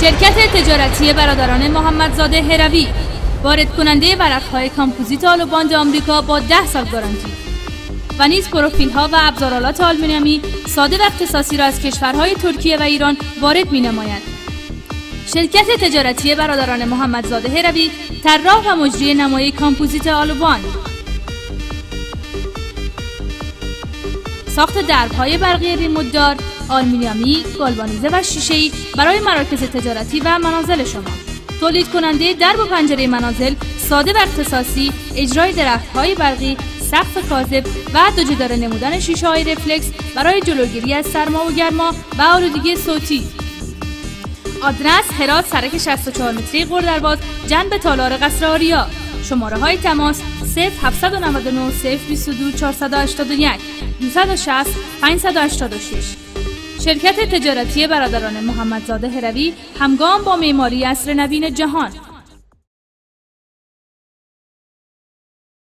شرکت تجارتی برادران محمدزاده هروی وارد کننده ورق‌های کامپوزیت آلوباند آمریکا با 10 سال گارانتی و نیز پروفیل‌ها و ابزارآلات آلومینیومی ساده و اختصاصی را از کشورهای ترکیه و ایران وارد می‌نماید. شرکت تجارتی برادران محمدزاده هروی طراح و مجری نمای کامپوزیت آلوباند، ساخت درب‌های برقی ریموت‌دار، آلومینیومی، گالوانیزه و شیشه‌ای برای مراکز تجارتی و منازل شما. تولید کننده درب و پنجره منازل ساده و اختصاصی، اجرای درخت‌های برقی، سقف کاذب و دوجدار نمودن شیشه‌های رفلکس برای جلوگیری از سرما و گرما و آلودگی صوتی. آدرس: هرات، سرک 64 متری قردرباز، جنب تالار قصر آریا. شماره‌های تماس 0799 022 481 260 586. شرکت تجارتی برادران محمدزاده هروی همگام با معماری عصر نوین جهان.